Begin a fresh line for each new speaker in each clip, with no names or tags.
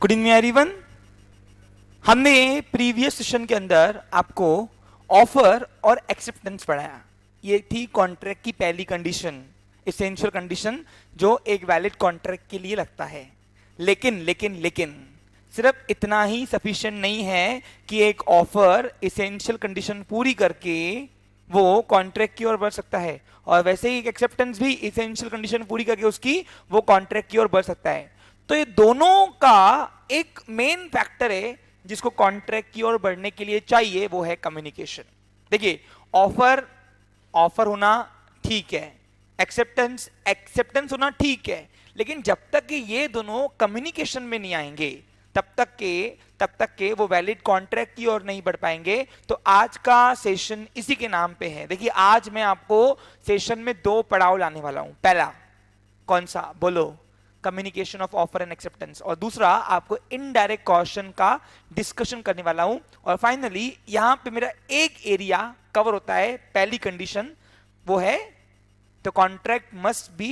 Good evening everyone. हमने previous session के अंदर आपको ऑफर और एक्सेप्टेंस पढ़ाया। ये थी कॉन्ट्रैक्ट की पहली कंडीशन, एसेंशियल कंडीशन जो एक वैलिड कॉन्ट्रैक्ट के लिए लगता है। लेकिन लेकिन लेकिन सिर्फ इतना ही सफिशिएंट नहीं है कि एक ऑफर एसेंशियल कंडीशन पूरी करके वो कॉन्ट्रैक्ट की ओर बढ़ सकता है, और वैसे ही एक एक्सेप्टेंस भी एसेंशियल कंडीशन पूरी करके उसकी वो कॉन्ट्रैक्ट की ओर बढ़ सकता है। तो ये दोनों का एक मेन फैक्टर है जिसको कॉन्ट्रैक्ट की ओर बढ़ने के लिए चाहिए, वो है कम्युनिकेशन। देखिए, ऑफर ऑफर होना ठीक है, एक्सेप्टेंस एक्सेप्टेंस होना ठीक है, लेकिन जब तक कि ये दोनों कम्युनिकेशन में नहीं आएंगे तब तक के वो वैलिड कॉन्ट्रैक्ट की ओर नहीं बढ़ पाएंगे। तो आज का सेशन इसी के नाम पे है। देखिए, आज मैं आपको सेशन में दो पड़ाव लाने वाला हूं। पहला कौन सा बोलो? Communication of offer and acceptance. और दूसरा आपको इनडायरेक्ट कॉशन का डिस्कशन करने वाला हूं। और फाइनली यहां पे मेरा एक एरिया कवर होता है। पहली कंडीशन वो है the contract must be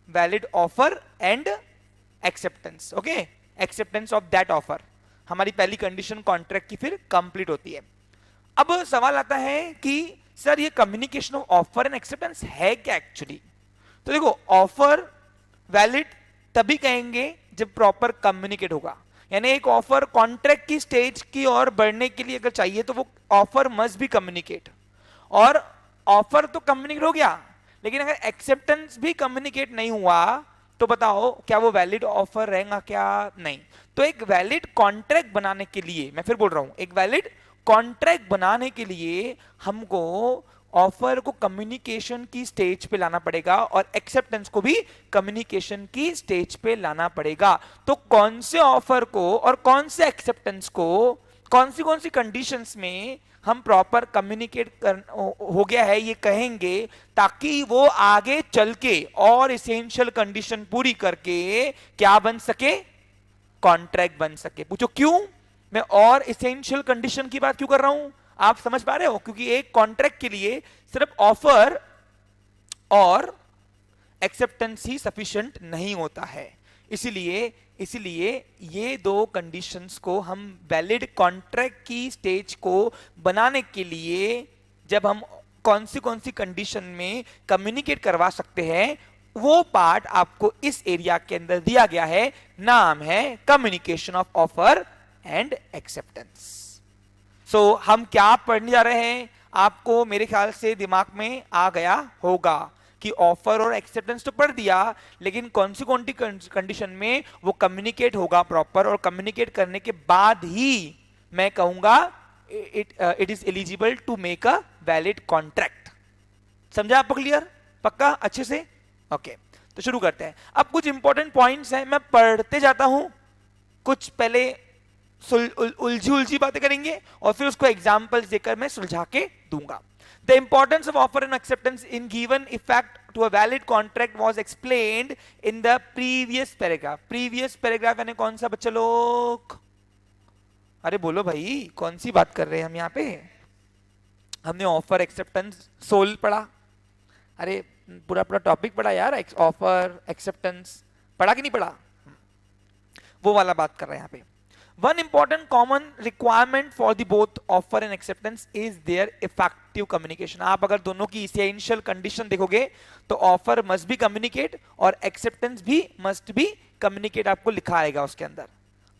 valid offer and acceptance. Okay, acceptance of that offer हमारी पहली कंडीशन कॉन्ट्रैक्ट की फिर कंप्लीट होती है। अब सवाल आता है कि सर ये communication of offer and acceptance है क्या एक्चुअली? तो देखो, ऑफर वैलिड तभी कहेंगे जब प्रॉपर कम्युनिकेट होगा। यानी एक ऑफर कॉन्ट्रैक्ट की स्टेज की ओर बढ़ने के लिए अगर चाहिए तो वो ऑफर मस्ट भी कम्युनिकेट। और ऑफर तो कम्युनिकेट हो गया, लेकिन अगर एक्सेप्टेंस भी कम्युनिकेट नहीं हुआ तो बताओ क्या वो वैलिड ऑफर रहेगा? क्या नहीं। तो एक वैलिड कॉन्ट्रैक्ट बनाने के लिए, मैं फिर बोल रहा हूं, एक वैलिड कॉन्ट्रैक्ट बनाने के लिए हमको ऑफर को कम्युनिकेशन की स्टेज पे लाना पड़ेगा और एक्सेप्टेंस को भी कम्युनिकेशन की स्टेज पे लाना पड़ेगा। तो कौन से ऑफर को और कौन से एक्सेप्टेंस को कौन सी कंडीशंस में हम प्रॉपर कम्युनिकेट हो गया है ये कहेंगे, ताकि वो आगे चल के और इसेंशियल कंडीशन पूरी करके क्या बन सके? कॉन्ट्रैक्ट बन सके। पूछो क्यों मैं और इसेंशियल कंडीशन की बात क्यों कर रहा हूं? आप समझ पा रहे हो? क्योंकि एक कॉन्ट्रैक्ट के लिए सिर्फ ऑफर और एक्सेप्टेंस ही सफिशिएंट नहीं होता है। इसीलिए ये दो कंडीशंस को हम वैलिड कॉन्ट्रैक्ट की स्टेज को बनाने के लिए जब हम कौन सी कंडीशन में कम्युनिकेट करवा सकते हैं, वो पार्ट आपको इस एरिया के अंदर दिया गया है। नाम है communication of offer and acceptance. So हम क्या पढ़ने जा रहे हैं? आपको मेरे ख्याल से दिमाग में आ गया होगा कि ऑफर और एक्सेप्टेंस तो पढ़ दिया, लेकिन कौन सी कंडीशन में वो कम्युनिकेट होगा प्रॉपर, और कम्युनिकेट करने के बाद ही मैं कहूंगा it is eligible to make a valid contract. समझा आपको? क्लियर? पक्का? अच्छे से? ओके, तो शुरू करते हैं। अब कुछ इंपॉर्टेंट पॉइंट्स हैं, मैं पढ़ते जाता हूं, कुछ पहले उलझी उलझी बातें करेंगे और फिर उसको एग्जांपल्स देकर मैं सुलझा के दूंगा। The importance of offer and acceptance in given effect to a valid contract was explained in the previous paragraph. Previous paragraph यानी कौन सा बच्चे लोग? अरे बोलो भाई, कौन सी बात कर रहे हैं हम यहाँ पे? हमने ऑफर एक्सेप्टेंस सोल पढ़ा। अरे पूरा पूरा टॉपिक पढ़ा यार, ऑफर एक्सेप्टेंस पढ़ा कि नहीं पढ़ा? वो वाला बात कर रहे हैं यहाँ पे। One important common requirement for the both offer and acceptance is their effective communication. आप अगर दोनों की essential condition देखोगे तो offer must be communicate और acceptance भी must be communicate आपको लिखा आएगा उसके अंदर।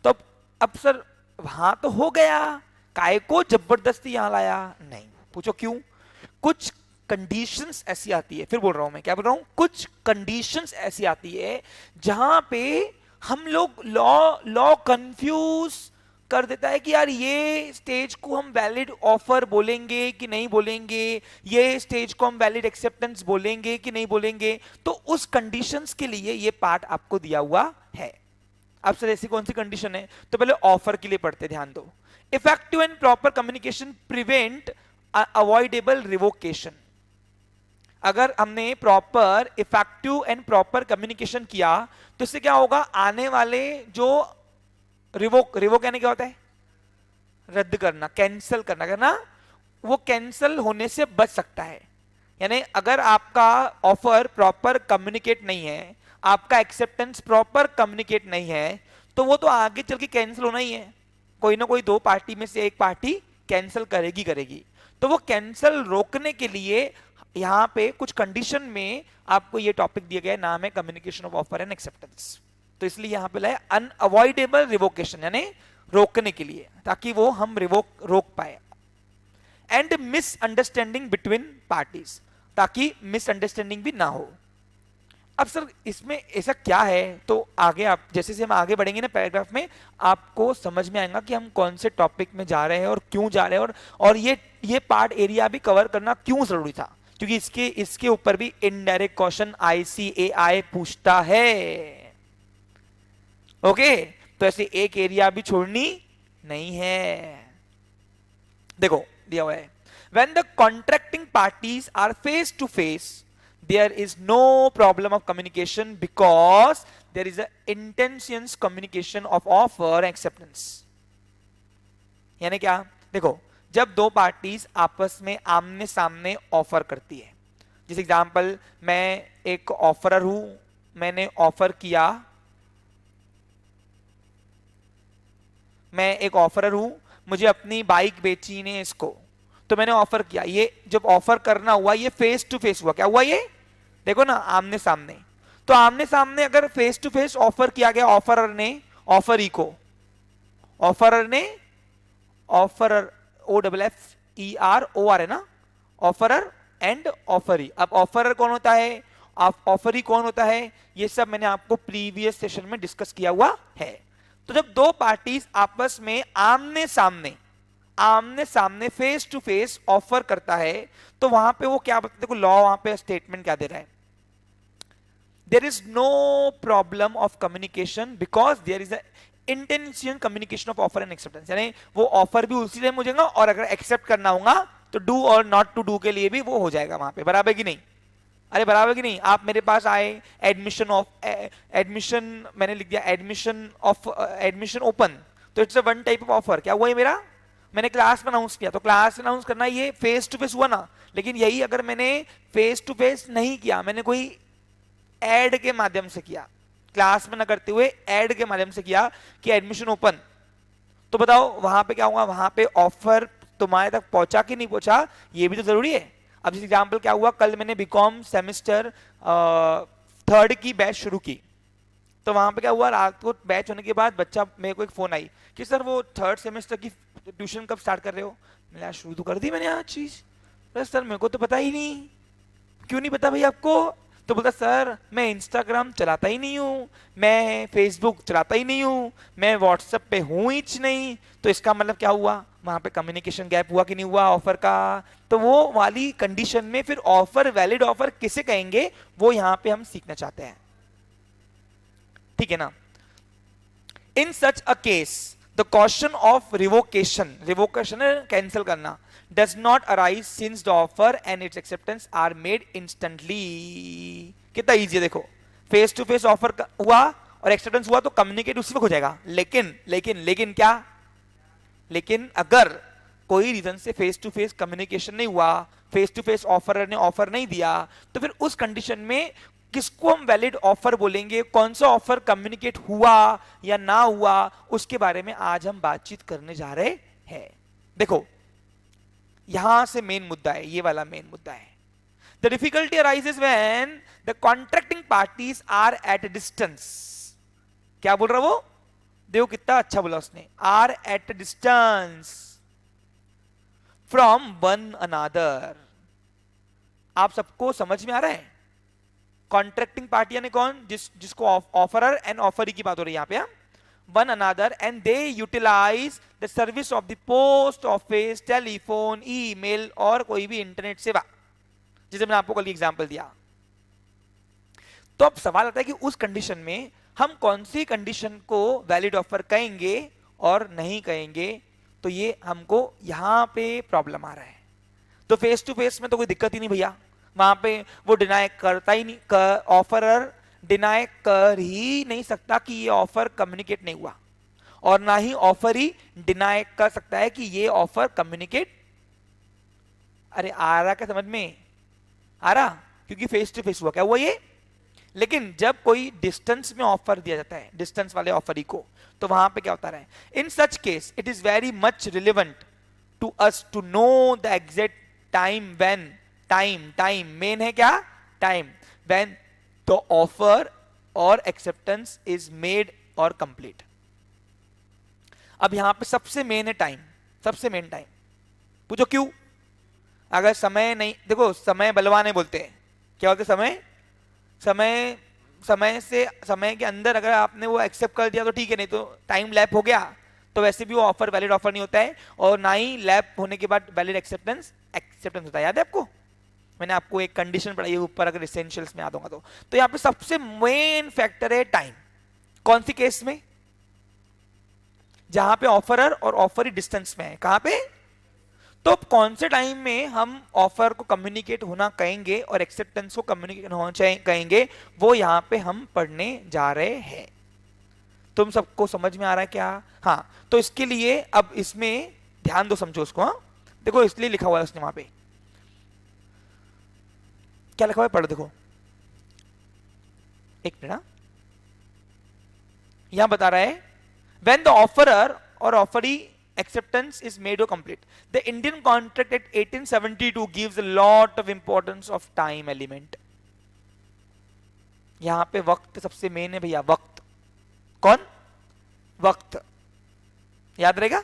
तो अब सर वहां तो हो गया, काय को जबरदस्ती यहां लाया? नहीं। पूछो क्यों? कुछ कंडीशंस ऐसी आती है, फिर बोल रहा हूं मैं, क्या बोल रहा हूं, कुछ कंडीशंस ऐसी आती है जहां पे हम लोग लॉ कंफ्यूज कर देता है कि यार ये स्टेज को हम वैलिड ऑफर बोलेंगे कि नहीं बोलेंगे, ये स्टेज को हम वैलिड एक्सेप्टेंस बोलेंगे कि नहीं बोलेंगे। तो उस कंडीशंस के लिए ये पार्ट आपको दिया हुआ है। अब सर ऐसी कौन सी कंडीशन है? तो पहले ऑफर के लिए पढ़ते, ध्यान दो। Effective and proper communication prevent avoidable revocation. अगर हमने proper effective and proper communication किया तो इससे क्या होगा? आने वाले जो रिवोक यानी क्या होता है? रद्द करना, कैंसिल करना, वो कैंसिल होने से बच सकता है। यानी अगर आपका ऑफर प्रॉपर कम्युनिकेट नहीं है, आपका एक्सेप्टेंस प्रॉपर कम्युनिकेट नहीं है, तो वो तो आगे चल के कैंसिल होना ही है, कोई ना कोई दो पार्टी में से एक पार्टी कैंसिल करेगी करेगी। तो वो कैंसिल रोकने के लिए यहां पे कुछ कंडीशन में आपको ये टॉपिक दिया गया है, नाम है communication of offer and acceptance. तो इसलिए यहां पे लाए अनअवॉइडेबल रिवोकेशन, यानी रोकने के लिए, ताकि वो हम रोक पाए। एंड मिसअंडरस्टैंडिंग बिटवीन पार्टीज, ताकि मिसअंडरस्टैंडिंग भी ना हो। अब सर इसमें ऐसा क्या है, तो आगे आप जैसे जैसे हम आगे बढ़ेंगे ना पैराग्राफ में, आपको समझ में आएगा कि हम कौन से टॉपिक में जा रहे हैं और क्यों जा रहे हैं, और ये पार्ट एरिया भी कवर करना क्यों जरूरी था, क्योंकि इसके ऊपर भी इनडायरेक्ट क्वेश्चन ICAI पूछता है। ओके, तो ऐसे एक एरिया भी छोड़नी नहीं है। देखो दिया हुआ है, when the contracting parties are face to face there is no problem of communication because there is a intentions communication of offer and acceptance। यानी क्या, देखो जब दो पार्टीज आपस में आमने सामने ऑफर करती है, जिस एग्जांपल मैं एक ऑफरर हूं, मैंने ऑफर किया, मैं एक ऑफरर हूं, मुझे अपनी बाइक बेची ने इसको, तो मैंने ऑफर किया। ये जब ऑफर करना हुआ ये फेस टू फेस हुआ, क्या हुआ ये, देखो ना आमने सामने। तो आमने सामने अगर फेस टू फेस ऑफर किया गया, ऑफरर ने ऑफरी को, ऑफरर ने ऑफरर OFFEROR है ना, ऑफरर एंड ऑफरी। अब ऑफरर कौन होता है, ऑफरी कौन होता है, ये सब मैंने आपको प्रीवियस सेशन में डिस्कस किया हुआ है। तो जब दो पार्टीज आपस में आमने सामने फेस टू फेस ऑफर करता है, तो वहां पे वो क्या बताते, देखो लॉ वहां पे स्टेटमेंट क्या दे रहा है, there is no problem of communication because there is intention communication of offer and acceptance. यानी वो ऑफर भी उसी टाइम हो जाएगा, और अगर एक्सेप्ट करना होगा तो डू और नॉट टू डू के लिए भी वो हो जाएगा वहां पे, बराबर की नहीं, अरे बराबर की नहीं। आप मेरे पास आए, एडमिशन मैंने लिख दिया एडमिशन ओपन, तो it's a one type of offer, क्या हुआ है मेरा, मैंने क्लास में अनाउंस किया, तो क्लास में अनाउंस करना ये फेस टू फेस हुआ ना। लेकिन यही अगर मैंने फेस टू फेस नहीं किया, मैंने कोई एड के माध्यम से किया, क्लास में ना करते हुए एड के माध्यम से किया कि एडमिशन ओपन, तो बताओ वहां पे क्या होगा, वहां पे ऑफर तुम्हारे तक पहुंचा कि नहीं पहुंचा, ये भी तो जरूरी है। अब इस एग्जाम्पल क्या हुआ, कल मैंने बीकॉम सेमेस्टर 3rd की बैच शुरू की, तो वहां पे क्या हुआ, रात को बैच होने के बाद बच्चा मेरे को एक फोन आई कि सर वो 3rd सेमेस्टर की ट्यूशन कब स्टार्ट कर रहे हो। मैंने आज शुरू तो कर दी मैंने आज चीज, सर मेरे को तो पता ही नहीं। क्यों नहीं पता भाई आपको, तो बोलता सर मैं इंस्टाग्राम चलाता ही नहीं हूँ, मैं फेसबुक चलाता ही नहीं हूँ, मैं व्हाट्सएप पे हूँ ही नहीं। तो इसका मतलब क्या हुआ, वहां पे कम्युनिकेशन गैप हुआ कि नहीं हुआ ऑफर का। तो वो वाली कंडीशन में फिर ऑफर, वैलिड ऑफर किसे कहेंगे, वो यहां पे हम सीखना चाहते हैं, ठीक है ना। In such a case the question of revocation cancel करना does not arise since the offer and its acceptance are made instantly। कितना इजी है देखो, फेस टू फेस ऑफर हुआ और एक्सेप्टेंस हुआ तो कम्युनिकेट उसी वक्त हो जाएगा। लेकिन क्या, लेकिन अगर कोई रीजन से फेस टू फेस कम्युनिकेशन नहीं हुआ, फेस टू फेस ऑफर ने ऑफर नहीं दिया, तो फिर उस कंडीशन में किसको हम वैलिड ऑफर बोलेंगे, कौन सा ऑफर कम्युनिकेट हुआ या ना हुआ, उसके बारे में आज हम बातचीत करने जा रहे हैं। देखो यहां से मेन मुद्दा है, ये वाला मेन मुद्दा है। The difficulty arises when the contracting parties are at distance. क्या बोल रहा वो, देखो कितना अच्छा बोला उसने, are at distance from one another. आप सबको समझ में आ रहा है, कॉन्ट्रैक्टिंग पार्टी यानी कौन, जिसको ऑफरर एंड ऑफरी की बात हो रही है यहां पे, one another and they utilize the service of the post office, telephone, email और कोई भी इंटरनेट सेवा, जैसे मैंने आपको कल एग्जांपल दिया। तो अब सवाल आता है कि उस कंडीशन में हम कौन सी कंडीशन को वैलिड ऑफर कहेंगे और नहीं कहेंगे, तो ये हमको यहां पे प्रॉब्लम आ रहा है। तो फेस टू फेस में तो कोई दिक्कत ही नहीं भैया, वहां पे वो डिनाई करता ही नहीं, ऑफरर डिनाई कर ही नहीं सकता कि ये ऑफर कम्युनिकेट नहीं हुआ, और ना ही ऑफर ही डिनाई कर सकता है कि ये ऑफर कम्युनिकेट। अरे आ रहा क्या समझ में, आ रहा, क्योंकि फेस टू फेस हुआ, क्या हुआ ये लेकिन जब कोई डिस्टेंस में ऑफर दिया जाता है, डिस्टेंस वाले ऑफरी को, तो वहां पे क्या होता है, in such case it is very much relevant to us to know the exact time when, time main है क्या, टाइम व्हेन द ऑफर और एक्सेप्टेंस इज मेड और कंप्लीट। अब यहां पे सबसे मेन है टाइम, सबसे मेन टाइम। पूछो क्यों? अगर समय नहीं, देखो समय बलवान है बोलते हैं, क्या बोलते समय, समय समय से, समय के अंदर अगर आपने वो एक्सेप्ट कर दिया तो ठीक है, नहीं तो टाइम लैप हो गया तो वैसे भी वो ऑफर वैलिड ऑफर नहीं होता है, और ना ही लैप होने के बाद वैलिड एक्सेप्टेंस होता है। याद है आपको, मैंने आपको एक कंडीशन पढ़ाई है ऊपर, अगर एसेंशियल्स में याद होगा तो यहाँ पे सबसे मेन फैक्टर है टाइम। कौन सी केस में? जहां पे ऑफरर और ऑफरी डिस्टेंस में है। कहां पे? तो कौन से टाइम में हम ऑफर को कम्युनिकेट होना कहेंगे और एक्सेप्टेंस को कम्युनिकेट होना कहेंगे, वो यहां पे हम पढ़ने जा रहे हैं। तुम सबको समझ में आ रहा है क्या? हाँ, तो इसके लिए अब इसमें ध्यान दो, समझो उसको। हाँ देखो, इसलिए लिखा हुआ है उसने वहां पे, क्या लिखा हुआ है पढ़ो, देखो एक मिनट। यहां बता रहा है व्हेन द ऑफरर और offeree acceptance is made or complete. The Indian contract at 1872 gives a lot of importance of time element. यहां पे वक्त सबसे मेन है भैया, वक्त। कौन? वक्त। याद रहेगा?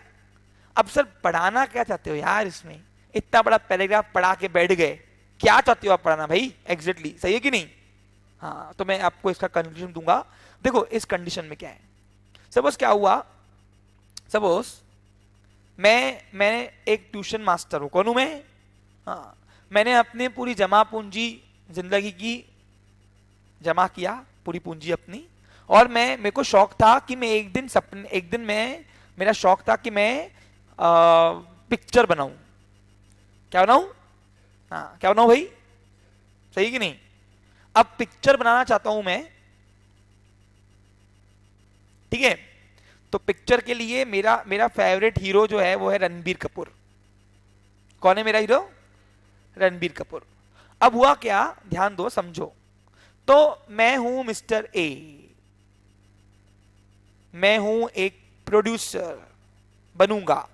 अब सर पढ़ाना क्या चाहते हो यार, इसमें इतना बड़ा पैराग्राफ पढ़ा के बैठ गए, क्या चाहते हो आप पढ़ाना भाई एग्जैक्टली, सही है कि नहीं? हाँ, तो मैं आपको इसका कंक्लूजन दूंगा। देखो इस कंडीशन में क्या है, सपोज क्या हुआ, सपोज मैं एक ट्यूशन मास्टर हूं। कौन हूं मैं? हाँ, मैंने अपनी पूरी जमा पूंजी जिंदगी की जमा किया, पूरी पूंजी अपनी, और मेरे को शौक था कि मैं एक दिन मेरा शौक था कि मैं पिक्चर बनाऊं। क्या बनाऊं? हाँ, क्या बनाऊं भाई, सही कि नहीं? अब पिक्चर बनाना चाहता हूं मैं, ठीक है? तो पिक्चर के लिए मेरा फेवरेट हीरो जो है वो है रणबीर कपूर। कौन है मेरा हीरो? रणबीर कपूर। अब हुआ क्या, ध्यान दो समझो। तो मैं हूं मिस्टर ए, मैं हूं एक प्रोड्यूसर, बनूंगा,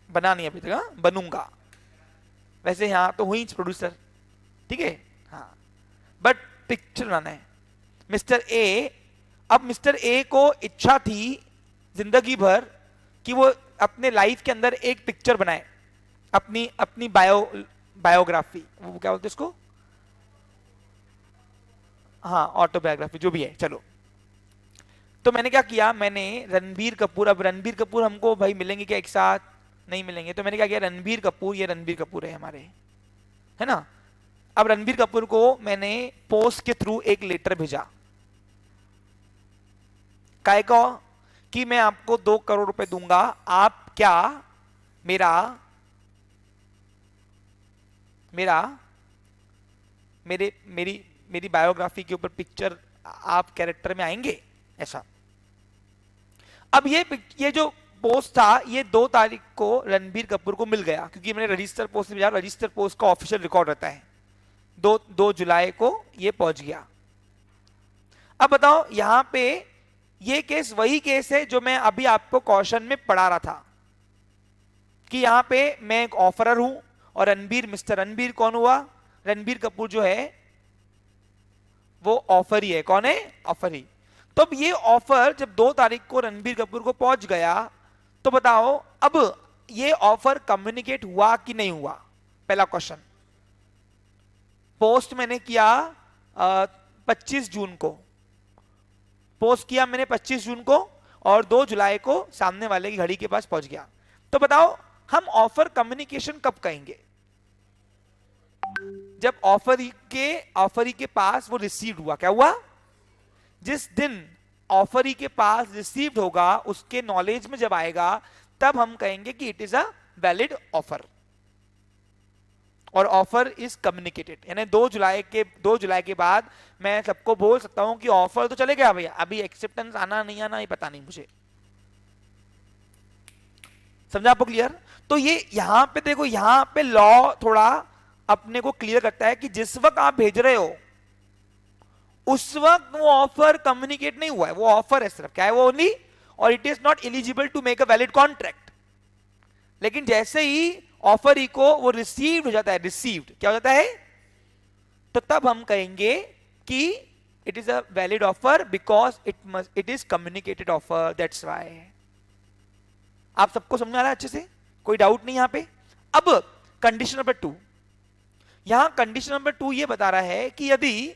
बना नहीं अभी तक, हाँ? बनूंगा, वैसे यहां तो हुई प्रोड्यूसर, ठीक है? हाँ, बट पिक्चर बनाना है मिस्टर ए। अब मिस्टर ए को इच्छा थी जिंदगी भर कि वो अपने लाइफ के अंदर एक पिक्चर बनाए, अपनी बायोग्राफी, वो क्या बोलते इसको, हाँ ऑटोबायोग्राफी, जो भी है, चलो। तो मैंने क्या किया, मैंने रणबीर कपूर, अब रणबीर कपूर हमको भाई मिलेंगे क्या एक साथ? नहीं मिलेंगे। तो मैंने क्या किया, रणबीर कपूर, ये रणबीर कपूर है हमारे, है ना? अब रणबीर कपूर को मैंने पोस्ट के थ्रू एक लेटर भेजा, काय को, कि मैं आपको 2 करोड़ रुपए दूंगा, आप क्या मेरा मेरा मेरे मेरी मेरी बायोग्राफी के ऊपर पिक्चर, आप कैरेक्टर में आएंगे, ऐसा। अब ये जो पोस्ट था, ये 2 तारीख को रणबीर कपूर को मिल गया, क्योंकि मैंने रजिस्टर पोस्ट से भेजा, रजिस्टर पोस्ट का ऑफिशियल रिकॉर्ड रहता है। 2 जुलाई को ये पहुंच गया। अब बताओ, यहां पे ये केस वही केस है जो मैं अभी आपको क्वेश्चन में पढ़ा रहा था, कि यहां पे मैं एक ऑफरर हूं और रणबीर, मिस्टर रणबीर कौन हुआ? रणबीर कपूर जो है वो ऑफर ही है। कौन है? ऑफर ही। तो अब ये ऑफर जब 2 तारीख को रणबीर कपूर को पहुंच गया, तो बताओ अब ये ऑफर कम्युनिकेट हुआ कि नहीं हुआ? पहला क्वेश्चन। पोस्ट मैंने किया 25 जून को, पोस्ट किया मैंने 25 जून को, और 2 जुलाई को सामने वाले की घड़ी के पास पहुंच गया। तो बताओ हम ऑफर कम्युनिकेशन कब कहेंगे? जब ऑफरी के पास वो रिसीव्ड हुआ। क्या हुआ? जिस दिन ऑफरी के पास रिसीव्ड होगा, उसके नॉलेज में जब आएगा, तब हम कहेंगे कि it is a valid offer, और ऑफर इज कम्युनिकेटेड। यानी 2 जुलाई के बाद मैं सबको बोल सकता हूं कि ऑफर तो चले गया भैया, अभी एक्सेप्टेंस आना नहीं आना ये पता नहीं मुझे। समझा आपको? क्लियर? तो ये यहां पे देखो, यहां पे लॉ थोड़ा अपने को क्लियर करता है कि जिस वक्त आप भेज रहे हो उस वक्त वो ऑफर कम्युनिकेट नहीं हुआ है, वो ऑफर है सिर्फ, क्या है वो, ओनली, और it is not eligible to make a valid contract. लेकिन जैसे ही ऑफर ही को वो रिसीव्ड हो जाता है, रिसीव्ड क्या हो जाता है, तो तब हम कहेंगे कि it is a valid offer because it is communicated offer, that's why. आप सबको समझ में आ रहा है अच्छे से, कोई डाउट नहीं यहां पे। अब कंडीशन नंबर 2, यहां कंडीशन नंबर 2 ये बता रहा है कि यदि,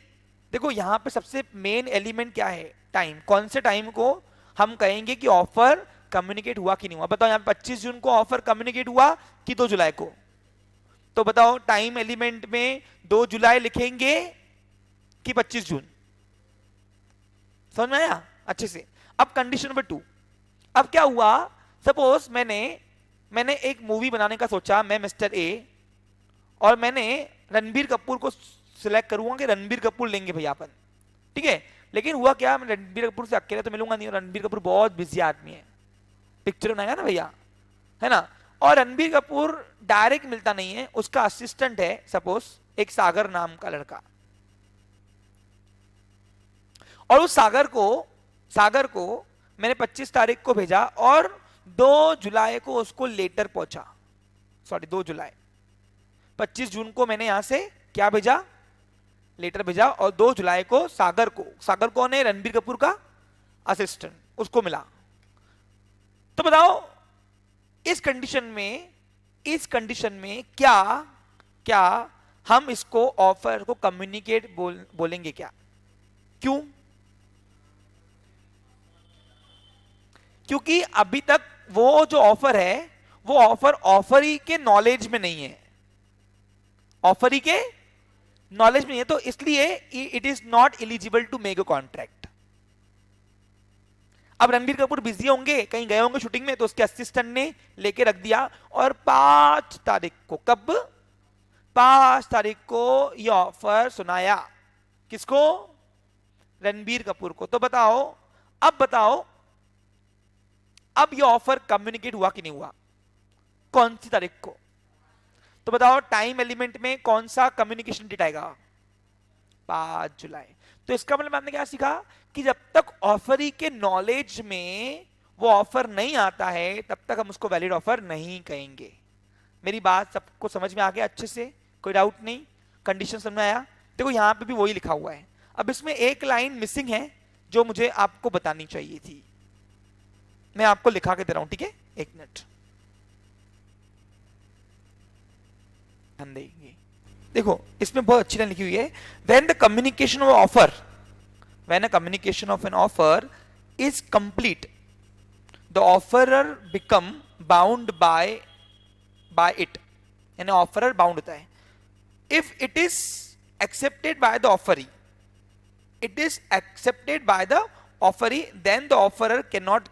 देखो यहां पे सबसे मेन एलिमेंट क्या है, टाइम। कौन से टाइम को हम कहेंगे कि ऑफर कम्युनिकेट हुआ कि नहीं हुआ? बताओ, यहां 25 जून को ऑफर कम्युनिकेट हुआ कि 2 जुलाई को? तो बताओ टाइम एलिमेंट में 2 जुलाई लिखेंगे कि 25 जून? समझ में आया अच्छे से? अब कंडीशन नंबर 2, अब क्या हुआ, सपोज मैंने एक मूवी बनाने का सोचा, मैं मिस्टर ए, और मैंने रणबीर कपूर को सिलेक्ट करूंगा कि रणबीर कपूर लेंगे भैया अपन, ठीक है। लेकिन हुआ क्या, मैं रणबीर कपूर से अकेले तो मिलूंगा नहीं, रणबीर कपूर बहुत बिजी आदमी है, पिक्चर बनाएगा ना भैया, है ना। और रणबीर कपूर डायरेक्ट मिलता नहीं है, उसका असिस्टेंट है सपोज एक सागर नाम का लड़का, और उस सागर को मैंने 25 तारीख को भेजा और 2 जुलाई को उसको लेटर पहुंचा, सॉरी 2 जुलाई, 25 जून को मैंने यहां से क्या भेजा, लेटर भेजा, और 2 जुलाई को सागर कौन है, रणबीर कपूर का असिस्टेंट, उसको मिला। तो बताओ इस कंडीशन में क्या हम इसको ऑफर को कम्युनिकेट बोलेंगे क्या? क्यों? क्योंकि अभी तक वो जो ऑफर है वो ऑफरी के नॉलेज में नहीं है, ऑफरी के नॉलेज में नहीं है, तो इसलिए it is not eligible to make a contract. अब रणबीर कपूर बिजी होंगे, कहीं गए होंगे शूटिंग में, तो उसके असिस्टेंट ने लेके रख दिया, और 5 तारीख को, कब, 5 तारीख को ये ऑफर सुनाया, किसको, रणबीर कपूर को। तो बताओ अब ये ऑफर कम्युनिकेट हुआ कि नहीं हुआ, कौन सी तारीख को? तो बताओ टाइम एलिमेंट में कौन सा कम्युनिकेशन डेट आएगा, 5 जुलाई। तो इसका मतलब आपने क्या सीखा कि जब तक ऑफरी के नॉलेज में वो ऑफर नहीं आता है तब तक हम उसको वैलिड ऑफर नहीं कहेंगे। मेरी बात सबको समझ में आ गया अच्छे से, कोई डाउट नहीं, कंडीशन समझ में आया? देखो यहां पे भी वही लिखा हुआ है, अब इसमें एक लाइन मिसिंग है जो मुझे आपको बतानी चाहिए थी, मैं आपको लिखा के दे रहा हूं, ठीक है, एक मिनट ध्यान देंगे। देखो इसमें बहुत अच्छी लाइन लिखी हुई है, when the communication of offer, when a communication of an offer is complete the offerer become bound by it, यानी ऑफरर बाउंड होता है। If it is accepted by the offeree, it is accepted by the offeree, then the offerer can not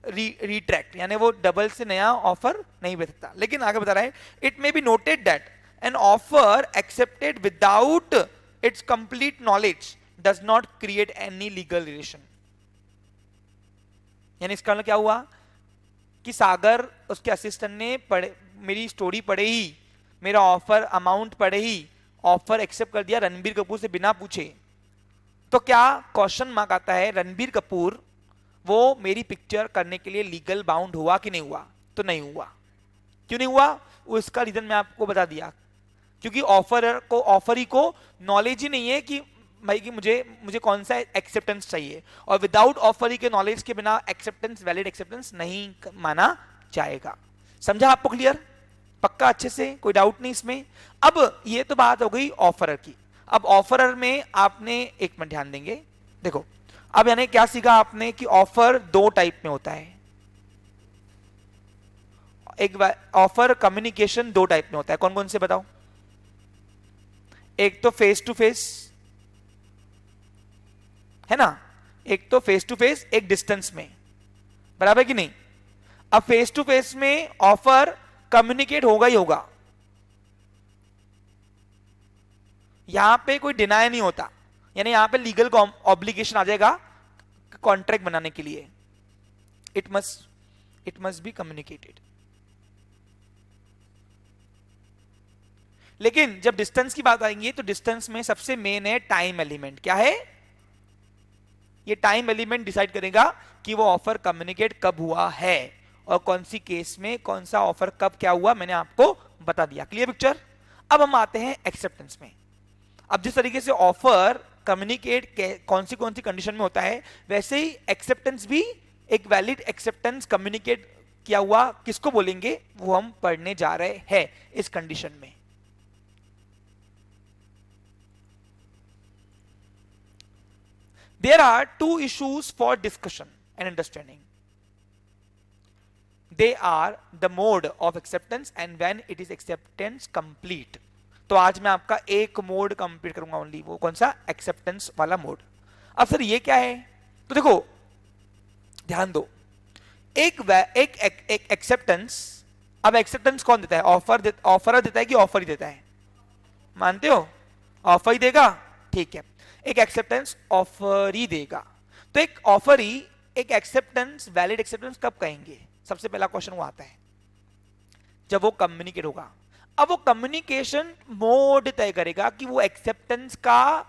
retract, यानी वो double से नया offer नहीं भेज सकता। लेकिन आगे बता रहा है, it may be noted that an offer accepted without its complete knowledge does not create any legal relation. यानी इसका मतलब क्या हुआ कि सागर उसके असिस्टेंट ने मेरी स्टोरी पढ़े ही, मेरा ऑफर अमाउंट पढ़े ही ऑफर एक्सेप्ट कर दिया रणबीर कपूर से बिना पूछे, तो क्या क्वेश्चन मार्क आता है, रणबीर कपूर वो मेरी पिक्चर करने के लिए लीगल बाउंड हुआ कि नहीं हुआ? तो नहीं हुआ। क्यों नहीं हुआ? उसका रीजन मैं आपको बता दिया, क्योंकि ऑफरी को नॉलेज ही नहीं है कि भाई कि मुझे कौन सा एक्सेप्टेंस चाहिए, और विदाउट ऑफरी के नॉलेज के बिना एक्सेप्टेंस वैलिड एक्सेप्टेंस नहीं माना जाएगा। समझा आपको क्लियर? पक्का अच्छे से, कोई डाउट नहीं इसमें? अब ये तो बात हो गई ऑफरर की। अब ऑफरर में आपने एक मिनट ध्यान देंगे, देखो अब यानी क्या सीखा आपने कि ऑफर 2 टाइप में होता है, एक ऑफर कम्युनिकेशन 2 टाइप में होता है, कौन कौन से बताओ? एक तो फेस टू फेस, है ना, एक तो फेस टू फेस, एक डिस्टेंस में, बराबर कि नहीं? अब फेस टू फेस में ऑफर कम्युनिकेट होगा ही होगा, यहां पे कोई डिनाई नहीं होता, यानी यहां पे लीगल ऑब्लिगेशन आ जाएगा कॉन्ट्रैक्ट बनाने के लिए, इट मस्ट बी कम्युनिकेटेड। लेकिन जब डिस्टेंस की बात आएंगी तो डिस्टेंस में सबसे मेन है टाइम एलिमेंट। क्या है? ये टाइम एलिमेंट डिसाइड करेगा कि वो ऑफर कम्युनिकेट कब हुआ है और कौन सी केस में कौन सा ऑफर कब क्या हुआ, मैंने आपको बता दिया। Clear picture? अब हम आते हैं एक्सेप्टेंस में। अब जिस तरीके से ऑफर कम्युनिकेट कौन सी कंडीशन में होता है, वैसे ही एक्सेप्टेंस भी एक वैलिड एक्सेप्टेंस कम्युनिकेट किया हुआ किसको बोलेंगे, वो हम पढ़ने जा रहे हैं इस कंडीशन में। There are two issues for discussion and understanding. They are the mode of acceptance and when it is acceptance complete. तो आज मैं आपका एक मोड कंप्लीट करूंगा ओनली, वो कौन सा? एक्सेप्टेंस वाला मोड। अब सर ये क्या है? तो देखो ध्यान दो, एक एक्सेप्टेंस, अब एक्सेप्टेंस कौन देता है? ऑफर देता है कि ऑफर ही देता है? मानते हो ऑफर ही देगा? ठीक है, एक एक्सेप्टेंस ऑफर ही देगा। तो एक ऑफर ही एक एक्सेप्टेंस वैलिड एक्सेप्टेंस कब कहेंगे? सबसे पहला क्वेश्चन वो आता है जब वो कम्युनिकेट होगा। अब वो कम्युनिकेशन मोड तय करेगा कि वो एक्सेप्टेंस का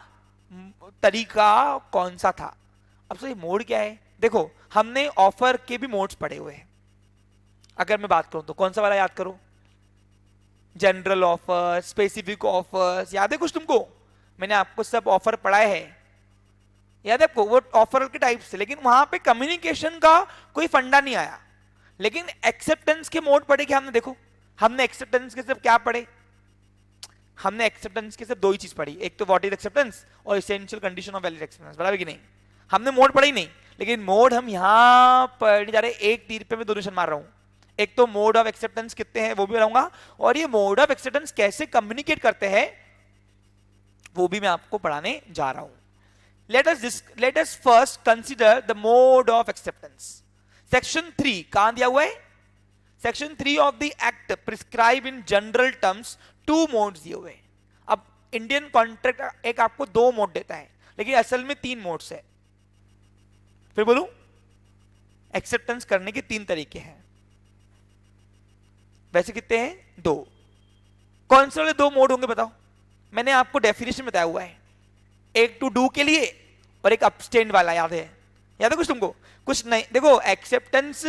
तरीका कौन सा था। अब सर ये मोड क्या है? देखो हमने ऑफर के भी मोड्स पढ़े हुए हैं। अगर मैं बात करूं तो कौन सा वाला याद करो? जनरल ऑफर, स्पेसिफिक ऑफर्स, याद है कुछ तुमको? मैंने आपको सब ऑफर पढ़ाए हैं, याद है आपको? वो ऑफर के टाइप से, लेकिन वहां पे कम्युनिकेशन का कोई फंडा नहीं आया। लेकिन एक्सेप्टेंस के मोड पढ़े क्या हमने? देखो हमने एक्सेप्टेंस के सिर्फ क्या पढ़े? हमने एक्सेप्टेंस के सिर्फ दो ही चीज पढ़ी, एक तो व्हाट इज एक्सेप्टेंस और essential condition of valid acceptance, बराबर कि नहीं? हमने मोड पढ़ा ही नहीं। लेकिन मोड हम यहां पढ़ने जा रहे हैं, एक तीर पे मैं दो निशान मार रहा हूं। एक तो मोड ऑफ एक्सेप्टेंस कितने हैं वो भी बताऊंगा, और ये मोड ऑफ एक्सेप्टेंस कैसे कम्युनिकेट करते हैं वो भी मैं आपको पढ़ाने जा रहा हूं। Let us first consider the mode of acceptance. Section 3 कहां दिया हुआ है? Section 3 of the Act prescribe in general terms two modes दिए हुए हैं। अब इंडियन कॉन्ट्रैक्ट एक आपको दो मोड देता है, लेकिन असल में तीन मोड्स है। फिर बोलूं, एक्सेप्टेंस करने के तीन तरीके हैं। वैसे कितने हैं? दो। कौन से वाले दो मोड होंगे बताओ? मैंने आपको डेफिनेशन बताया हुआ है, एक टू डू के लिए और एक अपस्टेंड वाला। याद है? याद है कुछ तुमको? कुछ नहीं। देखो एक्सेप्टेंस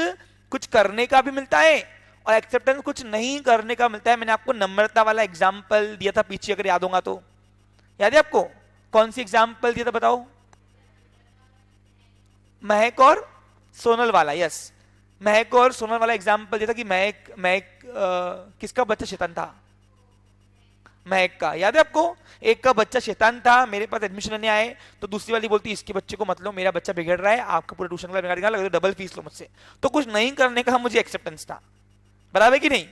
कुछ करने का भी मिलता है और एक्सेप्टेंस कुछ नहीं करने का मिलता है। मैंने आपको नम्रता वाला एग्जाम्पल दिया था पीछे, अगर याद होगा तो। याद है आपको? कौन सी एग्जाम्पल दिया था बताओ? महक और सोनल वाला। यस, महक और सोनल वाला एग्जाम्पल दिया था कि महक किसका बच्चा शैतान था? महक का। याद है आपको? एक का बच्चा शैतान था, मेरे पास एडमिशन लेने आए तो दूसरी वाली बोलती इसके बच्चे को मत लो, मेरा बच्चा बिगड़ रहा है, आपका पूरा ट्यूशन क्लास बिगाड़ देगा, लगे तो डबल फीस लो मुझसे। तो कुछ नहीं करने का मुझे एक्सेप्टेंस था, बराबर कि नहीं?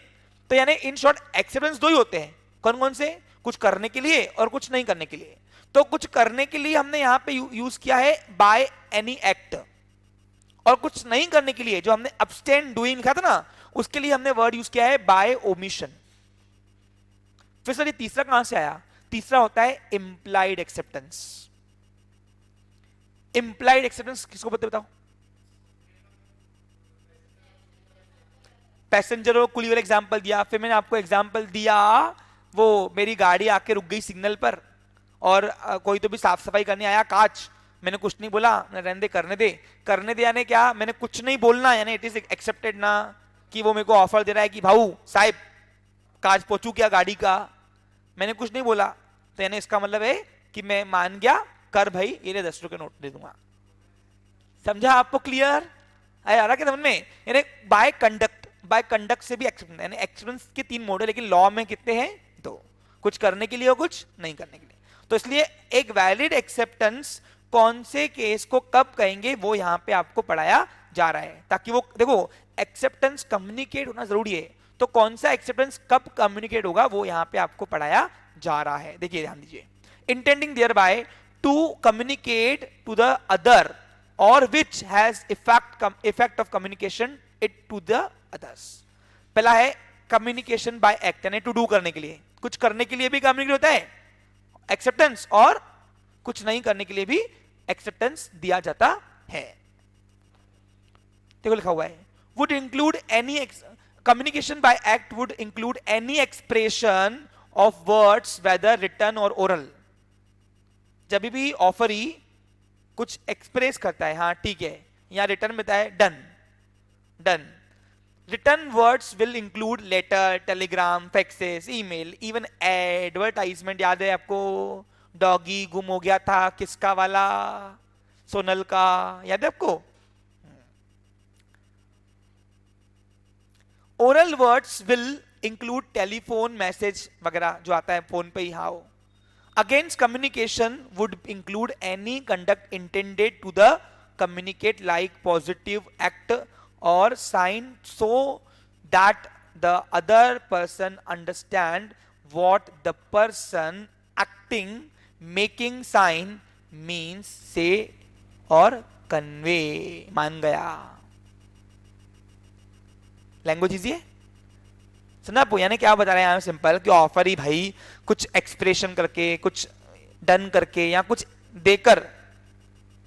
तो यानी इन शॉर्ट एक्सेप्टेंस दो ही होते हैं। कौन कौन से? कुछ करने के लिए और कुछ नहीं करने के लिए। तो कुछ करने के लिए हमने यहां पे यूज किया है बाय एनी एक्ट, और कुछ नहीं करने के लिए जो हमने अब्सटेन डूइंग लिखा था ना, उसके लिए हमने वर्ड यूज किया है बाय ओमिशन। फिर सर ये तीसरा कहां से आया? तीसरा होता है इंप्लाइड एक्सेप्टेंस। इंप्लाइड एक्सेप्टेंस किसको बोलते बताओ? पैसेंजर और कुली वाला एग्जांपल दिया, फिर मैंने आपको एग्जांपल दिया वो मेरी गाड़ी आके रुक गई सिग्नल पर और कोई तो भी साफ सफाई करने आया, कांच, मैंने कुछ नहीं बोला, रहने दे, करने दे यानी क्या? मैंने कुछ नहीं बोलना, यानी इट इज एक्सेप्टेड ना, कि वो मेरे को ऑफर दे रहा है कि भाऊ साहब कांच पोंछू क्या गाड़ी का, मैंने कुछ नहीं बोला, तो यानी इसका मतलब है कि मैं मान गया, कर भाई, ये 10 रुपए नोट दे दूंगा। समझा आपको? क्लियर आ रहा क्या समझ में? यानी बाय कंडक्ट से भी एक्सेप्टेंस, यानी एक्सेप्टेंस के तीन मोड है, लेकिन लॉ में कितने हैं? दो, कुछ करने के लिए और कुछ नहीं करने के लिए। तो इसलिए एक वैलिड एक्सेप्टेंस कौन से केस को कब कहेंगे वो यहां पे आपको पढ़ाया जा रहा है, ताकि वो देखो एक्सेप्टेंस कम्युनिकेट होना जरूरी है, तो कौन सा एक्सेप्टेंस कब कम्युनिकेट होगा वो यहां पे आपको पढ़ाया जा रहा है। देखिए ध्यान दीजिए, intending thereby to communicate to the other और which has effect of communication it to the others. पहला है कम्युनिकेशन बाय एक्ट, यानी टू डू करने के लिए, कुछ करने के लिए भी कम्युनिकेट होता है एक्सेप्टेंस, और कुछ नहीं करने के लिए भी एक्सेप्टेंस दिया जाता है। देखो लिखा हुआ है would include any communication by act would include any expression of words whether written or oral. जब भी ऑफर ही कुछ एक्सप्रेस करता है, हाँ ठीक है, यहां रिटर्न में है done, done. Written words will include letter, telegram, faxes, email, even advertisement. याद है आपको डॉगी गुम हो गया था, किसका वाला, सोनल का, याद है आपको। Oral words will include telephone message वगैरह जो आता है फोन पे ही, how. Against communication would include any conduct intended to the communicate, like positive act or sign, so that the other person understand what the person acting making sign means, say or convey। मान गया, language easy है, सुना भैया ने क्या बता रहे हैं, सिंपल कि ऑफर ही भाई कुछ एक्सप्रेशन करके, कुछ डन करके, या कुछ देकर,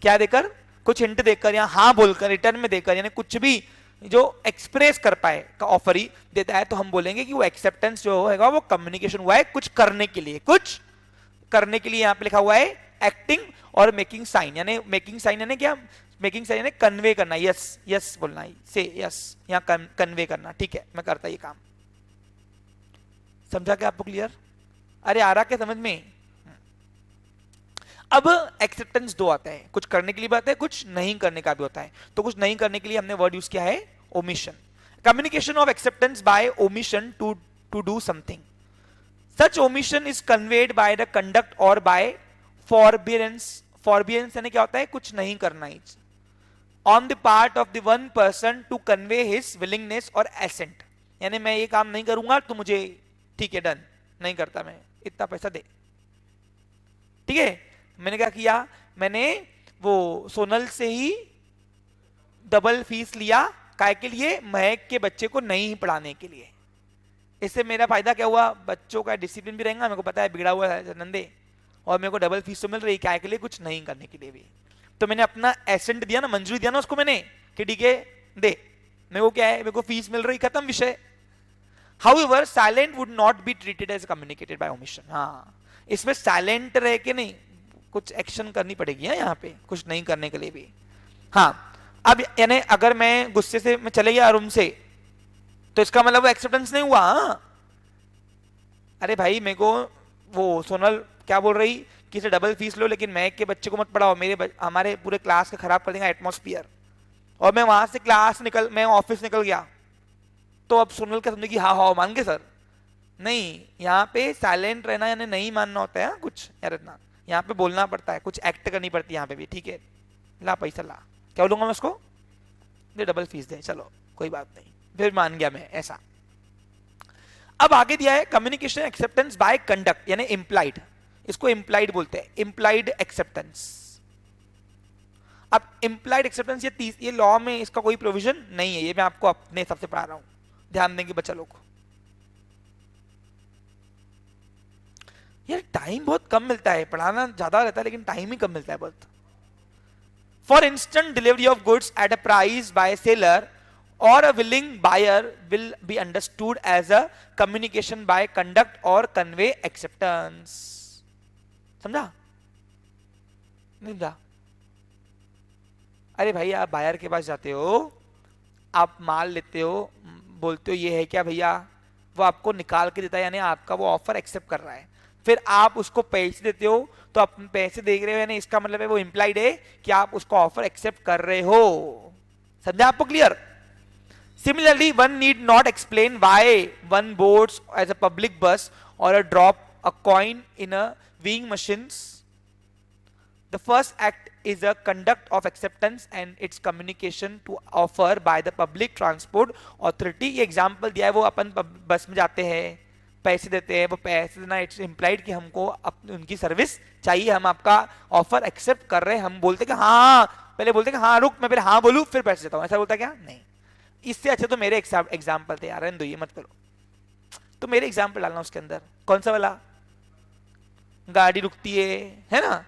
क्या देकर, कुछ हिंट देकर या हाँ बोलकर, रिटर्न में देकर, यानी कुछ भी जो एक्सप्रेस कर पाए का ऑफर ही देता है, तो हम बोलेंगे कि वो एक्सेप्टेंस जो होगा वो कम्युनिकेशन हुआ है कुछ करने के लिए, कुछ करने के लिए। यहां पे लिखा हुआ है एक्टिंग और मेकिंग साइन, यानी मेकिंग साइन यानी क्या, मेकिंग साइन यानी कन्वे करना, यस यस बोलना, से यस, यहां कन्वे करना, ठीक है मैं करता ये काम। समझा क्या आपको, क्लियर? अरे आ रहा क्या समझ में? अब एक्सेप्टेंस दो आता है, कुछ करने के लिए भी आता है, कुछ नहीं करने का भी होता है। तो कुछ नहीं करने के लिए हमने वर्ड यूज किया है omission. Communication of acceptance by omission to do something, such omission is conveyed by the conduct और बाय फॉरबियरेंस। फॉरबियरेंस यानी क्या होता है, कुछ नहीं करना ही, on the part of the one person to convey his willingness और एसेंट, यानी मैं ये काम नहीं करूंगा तो मुझे ठीक है डन, नहीं करता मैं, इतना पैसा दे, ठीक है। मैंने क्या किया, मैंने वो सोनल से ही डबल फीस लिया, काय के लिए, महक के बच्चे को नहीं पढ़ाने के लिए। इससे मेरा फायदा क्या हुआ, बच्चों का डिसिप्लिन भी रहेगा, मेरे को पता है बिगड़ा हुआ है नंदे, और मेरे को डबल फीस तो मिल रही, काय के लिए, कुछ नहीं करने के लिए भी। तो मैंने अपना एसेंट दिया ना, मंजूरी दिया ना उसको मैंने कि ठीक है दे, मेरे को क्या है, मेरे को फीस मिल रही, खत्म विषय। However, silent would not be treated as communicated by omission। हाँ, इसमें साइलेंट रह के नहीं, कुछ एक्शन करनी पड़ेगी है यहाँ पे, कुछ नहीं करने के लिए भी। हाँ, अब यानी अगर मैं गुस्से से मैं चले गया रूम से, तो इसका मतलब वो एक्सेप्टेंस नहीं हुआ। हाँ? अरे भाई मेरे को वो सोनल क्या बोल रही कि इसे डबल फीस लो, लेकिन मैं के बच्चे को मत पढ़ाओ, हमारे पूरे क्लास का खराब कर देगा एटमॉस्फियर। और मैं वहां से क्लास निकल, मैं ऑफिस निकल गया, तो अब सोनल क्या समझेगी, हाँ हाँ मान गए सर। नहीं, यहाँ पे साइलेंट रहना यानी नहीं मानना होता है, कुछ यार इतना यहाँ पे बोलना पड़ता है, कुछ एक्ट करनी पड़ती है यहाँ पे भी, ठीक है। ला पैसा ला, क्या बोलूंगा मैं उसको, दे डबल फीस दे, चलो कोई बात नहीं, फिर मान गया मैं, ऐसा। अब आगे दिया है कम्युनिकेशन एक्सेप्टेंस बाय कंडक्ट, यानी इम्प्लाइड, इसको इम्प्लाइड बोलते हैं, इम्प्लाइड एक्सेप्टेंस। अब इम्प्लाइड एक्सेप्टेंस ये लॉ में इसका कोई प्रोविजन नहीं है, ये मैं आपको अपने हिसाब से पढ़ा रहा हूं, ध्यान देंगे बच्चा लोग। यार टाइम बहुत कम मिलता है, पढ़ाना ज्यादा रहता है लेकिन टाइम ही कम मिलता है बहुत। For instant delivery of goods at a price by seller or a willing buyer will be understood as a communication by conduct or convey acceptance. समझा नहीं समझा? अरे भाई आप बायर के पास जाते हो, आप माल लेते हो, बोलते हो ये है क्या भैया, वो आपको निकाल के देता है, यानी आपका वो ऑफर एक्सेप्ट कर रहा है, फिर आप उसको पैसे देते हो, तो आप पैसे दे रहे हो, यानी इसका मतलब है वो इंप्लाइड है कि आप उसको ऑफर एक्सेप्ट कर रहे हो। समझा आपको, clear? Similarly one need not explain why one boards as a public bus or a drop a coin in a weighing machines. The first act is a conduct of acceptance and its communication to offer by the public transport authority। ये example दिया है, वो अपन बस में जाते हैं, पैसे देते हैं, वो पैसे देना इट्स इम्प्लाइड कि हमको उनकी सर्विस चाहिए, हम आपका ऑफर एक्सेप्ट कर रहे हैं, हम बोलते कि हाँ, पहले बोलते कि हाँ रुक मैं पहले हाँ बोलूं फिर पैसे देता हूं, ऐसा बोलता क्या? नहीं, इससे अच्छा तो मेरे एग्जाम्पल थे यार, दो ये मत करो, तो मेरे एग्जाम्पल डालना उसके अंदर। कौन सा वाला? गाड़ी रुकती है ना,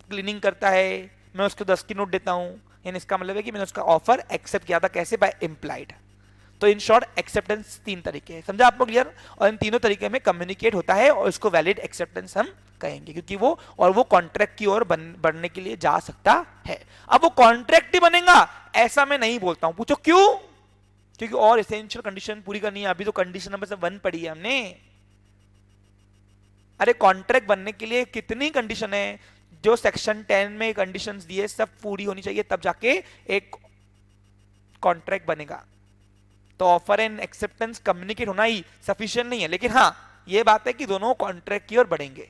क्लीनिंग करता है, मैं उसको 10 की नोट देता हूं, यानी इसका मतलब है कि मैंने उसका ऑफर एक्सेप्ट किया था, कैसे? By implied. तो इन शॉर्ट एक्सेप्टेंस 3 तरीके हैं, समझा आपको क्लियर? और इन तीनों तरीके में कम्युनिकेट होता है और इसको वैलिड एक्सेप्टेंस हम कहेंगे, क्योंकि वो कॉन्ट्रैक्ट की ओर बढ़ने के लिए जा सकता है। अब वो कॉन्ट्रैक्ट ही बनेगा ऐसा मैं नहीं बोलता हूं, पूछो क्यों? क्योंकि और एसेंशियल कंडीशन पूरी करनी है। अभी तो कंडीशन नंबर 1 पढ़ी है हमने। अरे कॉन्ट्रैक्ट बनने के लिए कितनी कंडीशन है, जो सेक्शन 10 में कंडीशंस दिए सब पूरी होनी चाहिए, तब जाके एक कॉन्ट्रैक्ट बनेगा। तो ऑफर एंड एक्सेप्टेंस कम्युनिकेट होना ही सफिशिएंट नहीं है, लेकिन हाँ ये बात है कि दोनों कॉन्ट्रैक्ट की ओर बढ़ेंगे।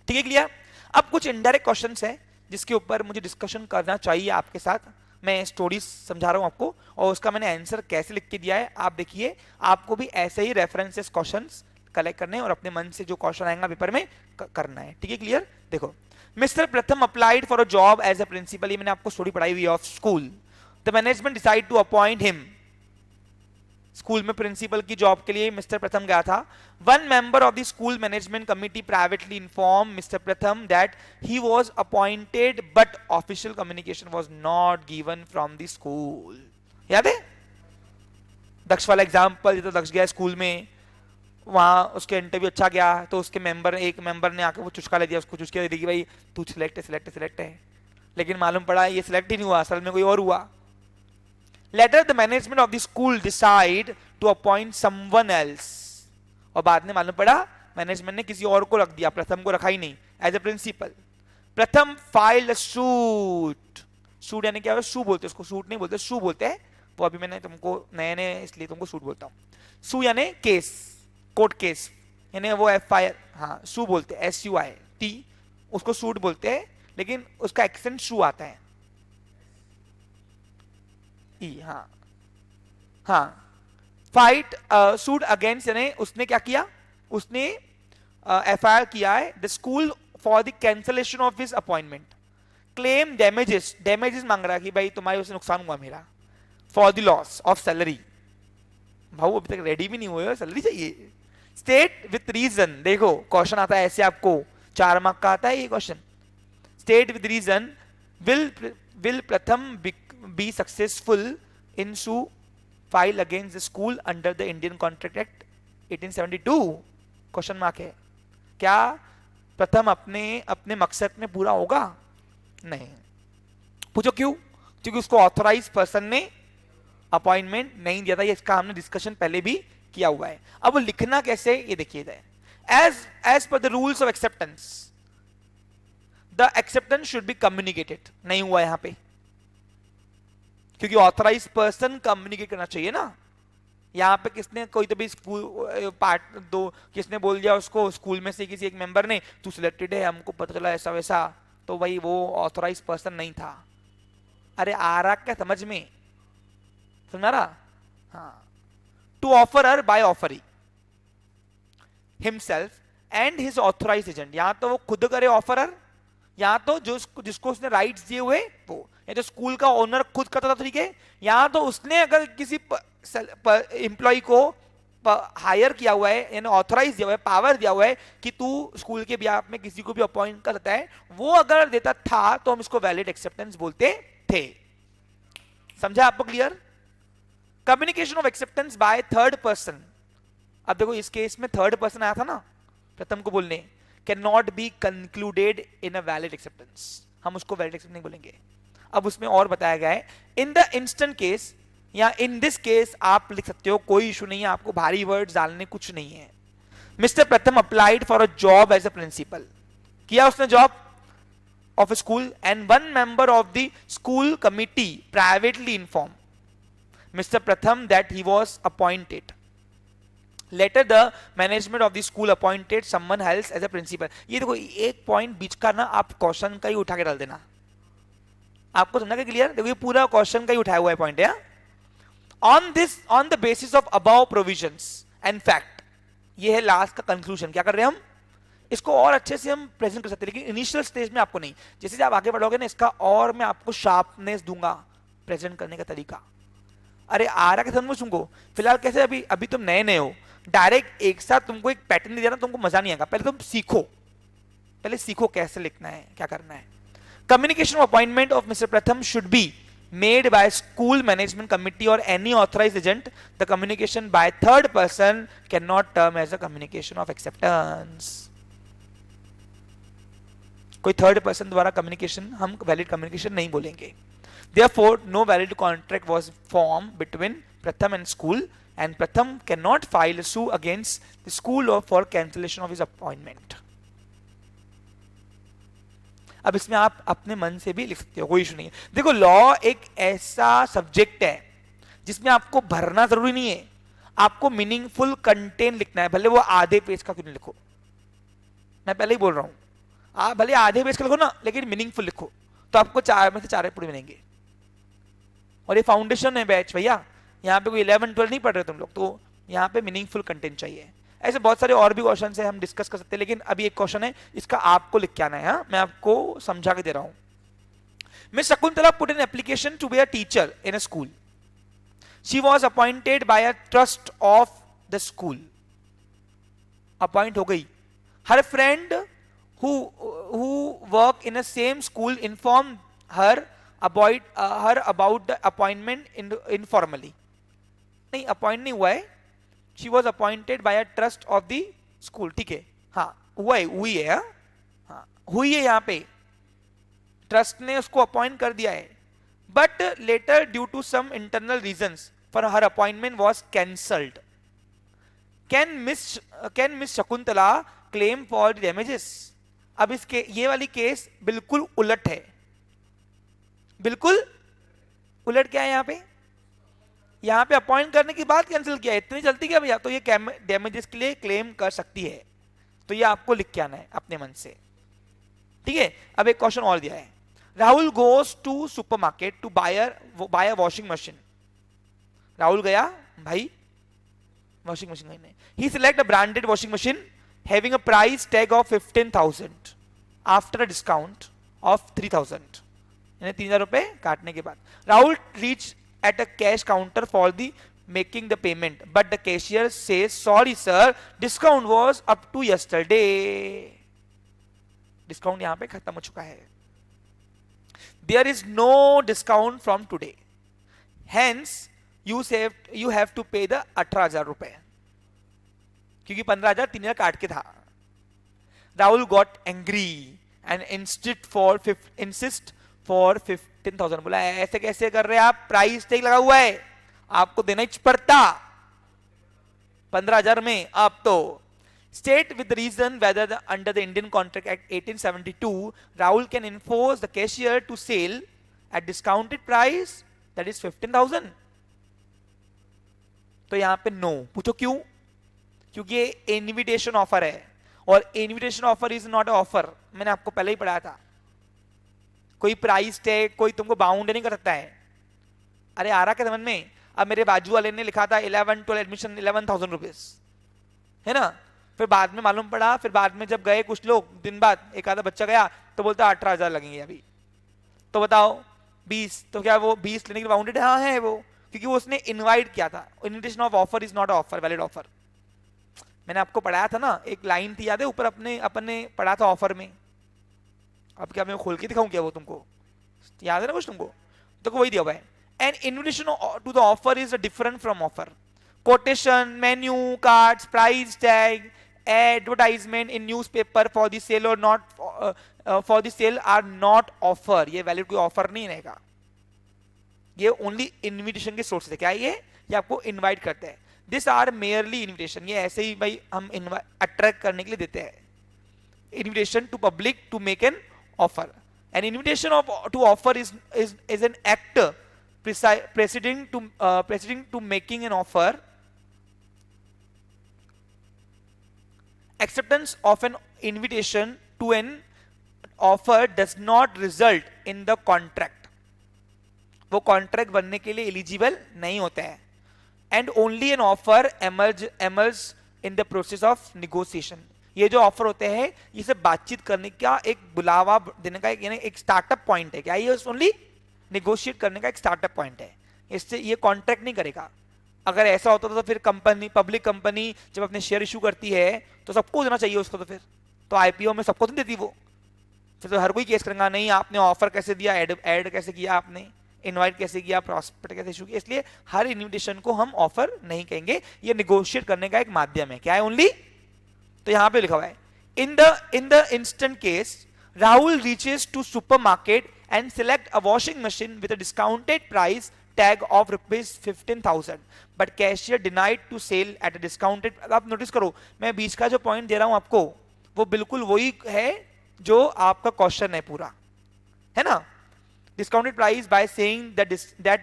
ठीक है क्लियर? अब कुछ इनडायरेक्ट क्वेश्चंस हैं जिसके ऊपर मुझे डिस्कशन करना चाहिए आपके साथ। मैं स्टोरीज समझा रहा हूं आपको और उसका मैंने आंसर कैसे लिख के दिया है आप देखिए। आपको भी ऐसे ही रेफरेंसेस क्वेश्चंस कलेक्ट करने और अपने मन से जो क्वेश्चन आएगा पेपर में करना है। ठीक है क्लियर? देखो, mister Pratham applied for a job as a principal, ये मैंने आपको स्टोरी पढ़ाई हुई of school. The management decide to appoint him, school में प्रिंसिपल की जॉब के लिए मिस्टर प्रथम गया था। One member of the school management committee privately inform mister Pratham that he was appointed but official communication was not given from the school. याद है दक्ष वाला example? तो दक्ष गया स्कूल में, वहां उसके इंटरव्यू अच्छा गया तो उसके एक मेंबर ने आके वो चुस्का ले दिया, उसको चुस्का दे दी कि भाई तू सिलेक्ट है, लेकिन मालूम पड़ा ये सिलेक्ट ही नहीं हुआ, असल में कोई और हुआ। Later the management of the school decide to appoint someone else, और बाद में मालूम पड़ा मैनेजमेंट ने किसी और को रख दिया, प्रथम को रखा ही नहीं एज ए प्रिंसिपल। प्रथम फाइल्ड सूट, सूट यानी क्या है, सू बोलते हैं उसको, सूट नहीं बोलते, सू बोलते हैं। वो अभी मैंने तुमको नए इसलिए तुमको सूट बोलता हूँ। सू यानी केस, कोर्ट केस, यानी वो FIR, हाँ सू बोलते हैं, SUIT, उसको सूट बोलते हैं, लेकिन उसका एक्सेंट शू आता है, हाँ हाँ। फाइट सूट अगेंस्ट, यानी उसने क्या किया, उसने FIR किया है the school for the cancellation of his appointment. Claim damages मांग रहा है कि भाई तुम्हारे उससे नुकसान हुआ मेरा, for the loss of salary. भाऊ अभी तक रेडी भी नहीं हुए, सैलरी चाहिए। स्टेट विथ रीजन, देखो क्वेश्चन आता है ऐसे, आपको 4 मार्क का आता है ये question. State with reason will प्रथम be successful in sue file against the school under the Indian Contract Act 1872? Question mark है। क्या प्रथम अपने मकसद में पूरा होगा? नहीं। पूछो क्यों? क्योंकि उसको ऑथराइज पर्सन ने अपॉइंटमेंट नहीं दिया था, ये इसका हमने डिस्कशन पहले भी किया हुआ है। अब वो लिखना कैसे ये देखिए, as per the rules of acceptance the acceptance should be communicated, नहीं हुआ यहां पे, क्योंकि ऑथराइज पर्सन कम्युनिकेट करना चाहिए ना। यहाँ पे किसने, कोई तो भी स्कूल किसने बोल दिया उसको, स्कूल में से किसी एक मेंबर ने, तू सिलेक्टेड है, हमको पता चला ऐसा वैसा, तो भाई वो ऑथराइज पर्सन नहीं था। अरे आ रहा क्या समझ में? समझ रहा? हाँ। To offer her by offering himself and his authorise agent, यहाँ तो वो खुद करे ऑफरर, यहाँ तो जिसको उसने राइट्स दिए हुए वो, या तो स्कूल का ओनर खुद करता था, ठीक है। यहाँ तो उसने अगर किसी एम्प्लॉय को हायर किया हुआ है, यानी ऑथराइज दिया हुआ है, पावर दिया हुआ है कि तू स्कूल के बिहाफ में किसी को भी अपॉइंट करता है, वो अगर देता था तो हम इसको वैलिड एक्सेप्टेंस बोलते थे। समझा आपको clear? Communication of acceptance by third person, अब देखो इस केस में थर्ड पर्सन आया था ना प्रथम को बोलने, can not be concluded in a valid acceptance, हम उसको वैलिड एक्सेप्टेंस नहीं बोलेंगे। अब उसमें और बताया गया है, इन द इंस्टेंट केस या इन दिस केस आप लिख सकते हो, कोई इशू नहीं है, आपको भारी वर्ड्स डालने कुछ नहीं है। Mister Pratham applied for a job as a principal, किया उसने job of school, and one member of the school committee privately inform mister Pratham that he was appointed. Later the management of the school appointed someone else as a principal. ये देखो एक point बीच का ना आप question का ही उठा के डाल देना, आपको समझा क्लियर? देखो ये पूरा क्वेश्चन का ही उठाया हुआ है पॉइंट है। On the basis of about provisions and fact, ये है लास्ट का कंक्लूजन। क्या कर रहे हैं हम? इसको और अच्छे से हम प्रेजेंट कर सकते हैं, लेकिन इनिशियल स्टेज में आपको नहीं, जैसे आप आगे बढ़ोगे ना इसका और मैं आपको शार्पनेस दूंगा प्रेजेंट करने का तरीका। अरे आ रहा क्या समझ तुमको? फिलहाल कैसे अभी तुम नए हो, डायरेक्ट एक साथ तुमको एक पैटर्न नहीं देना, तुमको मजा नहीं आएगा। पहले तुम सीखो कैसे लिखना है, क्या करना है। Communication of appointment of mister Pratham should be made by school management committee or any authorized agent, the communication by third person cannot term as a communication of acceptance. कोई थर्ड पर्सन द्वारा कम्युनिकेशन हम valid communication नहीं बोलेंगे. Therefore, no valid contract was formed between Pratham and school, and Pratham cannot file a suit against the school or for cancellation of his appointment. अब इसमें आप अपने मन से भी लिख सकते हो, कोई इशू नहीं है. देखो, लॉ एक ऐसा सब्जेक्ट है जिसमें आपको भरना जरूरी नहीं है, आपको मीनिंगफुल कंटेंट लिखना है. भले वो आधे पेज का क्यों नहीं लिखो, मैं पहले ही बोल रहा हूं, आप भले आधे पेज का लिखो ना, लेकिन मीनिंगफुल लिखो, तो आपको 4 में से 4 पूरे मिलेंगे. और ये फाउंडेशन है बैच भैया, यहाँ पे कोई 11-12 नहीं पढ़ रहे तुम लोग, तो यहाँ पे मीनिंगफुल कंटेंट चाहिए. ऐसे बहुत सारे और भी क्वेश्चन है, हम डिस्कस कर सकते हैं, लेकिन अभी एक क्वेश्चन है, इसका आपको लिख के आना है. हाँ, मैं आपको समझा के दे रहा हूं. Miss Shakuntala put an application to be a teacher in a school. She was appointed by a trust of the school. Appoint हो गई. Her friend who work in the same school informed her about the appointment informally. नहीं, appoint नहीं हुआ है, she was appointed by a trust of the school. ठीक है, हाँ हुआ है, हुई है, हाँ हुई है, यहाँ पे ट्रस्ट ने उसको अपॉइंट कर दिया है. But later due to some internal reasons for her appointment was cancelled. Can Miss Shakuntala claim for damages? अब इसके ये वाली केस बिल्कुल उलट है, बिल्कुल उलट. क्या है यहाँ पे अपॉइंट करने की बात कैंसिल किया है, इतनी जल्दी क्या भैया? तो ये डैमेजेस के लिए क्लेम कर सकती है, तो ये आपको लिख के आना है अपने मन से. ठीक है, अब एक क्वेश्चन और दिया है. Rahul goes to supermarket to buy a washing machine. Rahul गया भाई वॉशिंग मशीन खरीदने. He select a branded washing machine having a price tag of 15,000 after a discount of 3,000. यानी 3,000 रुपए काटने के बाद. Rahul reach at a cash counter for the making the payment, but the cashier says, sorry sir, discount was up to yesterday. Discount यहाँ पे खत्म हो चुका है. There is no discount from today. Hence, you have to pay the 18,000 रुपए, क्योंकि 15,000 3,000 काट के था. Rahul got angry and insist for 15,000. बोला ऐसे कैसे कर रहे हैं आप, प्राइस टैग लगा हुआ है, आपको देना ही पड़ता 15,000 में. आप तो state with reason whether under the Indian contract act 1872 Rahul can enforce the cashier to sell at discounted price that is 15,000. तो यहां पे नो. पूछो क्यों? क्योंकि ये इनविटेशन ऑफर है, और invitation offer is not a offer. मैंने आपको पहले ही पढ़ाया था, कोई प्राइस टैग कोई तुमको बाउंड नहीं कर सकता है. अरे आ रहा क्या समझ में? अब मेरे बाजू वाले ने लिखा था 11-12 एडमिशन 11,000 रुपीज, है ना. फिर बाद में मालूम पड़ा, फिर बाद में जब गए कुछ लोग दिन बाद, एक आधा बच्चा गया तो बोलता 18,000 लगेंगे अभी. तो बताओ 20, तो क्या वो 20 लेने के लिए बाउंडेड? हाँ है वो, क्योंकि वो उसने इन्वाइट किया था. Invitation of offer is not offer, valid offer. मैंने आपको पढ़ाया था ना, एक लाइन थी याद है ऊपर, अपने पढ़ा था ऑफर में. अब क्या मैं खोल के दिखाऊं क्या वो तुमको? याद है ना कुछ तुमको? तो वही दिया हुआ है. An invitation to the offer is different from offer. Quotation, menu, cards, price tag, advertisement in newspaper for the sale or not for the sale are not offer. ये वैलिड कोई ऑफर नहीं रहेगा, ये ओनली इन्विटेशन के source है. क्या ये आपको इन्वाइट करते हैं. दिस आर मेयरली इन्विटेशन, ये ऐसे ही भाई हम अट्रैक्ट करने के लिए देते हैं. Invitation to public to make an offer. An invitation to offer is an act preceding to making an offer. Acceptance of an invitation to an offer does not result in the contract. वो contract बनने के लिए eligible नहीं होता है. And only an offer emerges in the process of negotiation. ये जो offer होते हैं ये सब बातचीत करने का एक बुलावा देने का एक स्टार्टअप पॉइंट है. क्या ये ओनली नेगोशिएट करने का एक स्टार्टअप पॉइंट है. इससे ये कॉन्ट्रैक्ट नहीं करेगा. अगर ऐसा होता तो फिर कंपनी, पब्लिक कंपनी जब अपने शेयर इशू करती है तो सबको देना चाहिए उसको. तो फिर तो आईपीओ में सबको नहीं देती वो. फिर तो हर कोई केस करेगा, नहीं आपने ऑफर कैसे दिया, ऐड कैसे किया आपने, इनवाइट कैसे किया, प्रॉस्पेक्ट कैसे इशू किया, इसलिए हर इनविटेशन को हम ऑफर नहीं कहेंगे, ये निगोशिएट करने का एक माध्यम है। क्या है ओनली? तो यहां पे लिखा हुआ है in the instant case Rahul reaches to supermarket and select a washing machine with a discounted price tag of rupees 15,000 but cashier denied to sell at a discounted। आप नोटिस करो मैं बीच का जो पॉइंट दे रहा हूं आपको वो बिल्कुल वही है जो आपका क्वेश्चन है पूरा, है ना। discounted price by saying that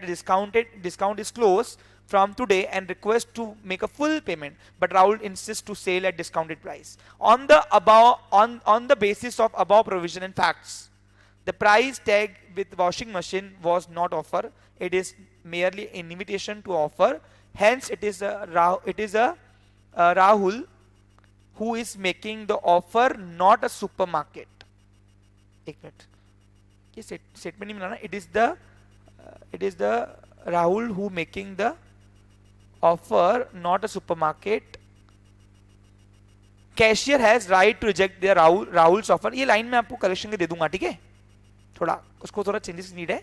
discount is closed from today and request to make a full payment, but Rahul insists to sell at discounted price on the basis of above provision and facts. The price tag with washing machine was not offer, it is merely an invitation to offer, hence it is a Rahul who is making the offer, not a supermarket। एक minute, ये statement नहीं मिला ना, it is the Rahul who making the offer, not a supermarket, cashier has right to reject their Rahul's offer। ये line में आपको correction के दे दूंगा, ठीक है, थोड़ा उसको थोड़ा चेंजेस नीड है।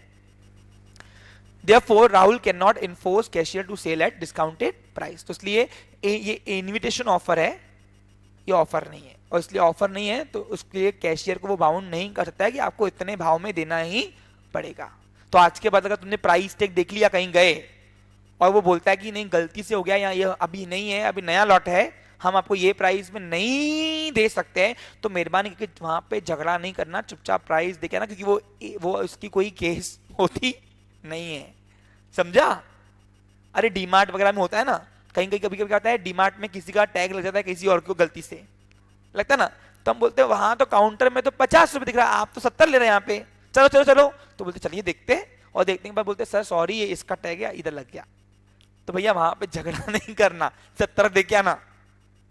Therefore Rahul cannot enforce cashier to sell at discounted price। तो इसलिए ये इनविटेशन ऑफर है, ये ऑफर नहीं है, और इसलिए ऑफर नहीं है तो उसके लिए कैशियर को वो बाउंड नहीं कर सकता है कि आपको इतने भाव में देना ही पड़ेगा। तो आज के बाद अगर तुमने प्राइस टैग देख लिया कहीं गए और वो बोलता है कि नहीं गलती से हो गया या ये अभी नहीं है, अभी नया लॉट है, हम आपको ये प्राइस में नहीं दे सकते हैं, तो मेहरबानी करके वहां पे झगड़ा नहीं करना, चुपचाप प्राइस देके ना, क्योंकि वो उसकी कोई केस होती नहीं है, समझा। अरे डीमार्ट वगैरह में होता है ना, कहीं कहीं कभी कभी क्या होता है, डीमार्ट में किसी का टैग लग जाता है किसी और को गलती से लगता है ना, तो हम बोलते हैं वहां तो काउंटर में तो 50 रुपए दिख रहा है, आप तो 70 ले रहे हैं यहाँ पे, चलो चलो चलो, तो बोलते चलिए देखते हैं, और देखने के बाद बोलते सर सॉरी ये इसका टैग है इधर लग गया। तो भैया वहां पे झगड़ा नहीं करना, 70 दे के आना,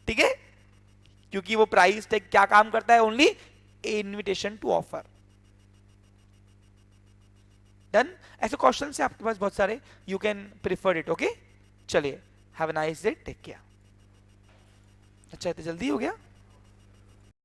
ठीक है, क्योंकि वो प्राइस टैग क्या काम करता है, only invitation to offer. Done. ऐसे क्वेश्चन है आपके पास बहुत सारे, you can prefer it. Okay, चलिए, have a nice day, take care. अच्छा, इतना जल्दी हो गया।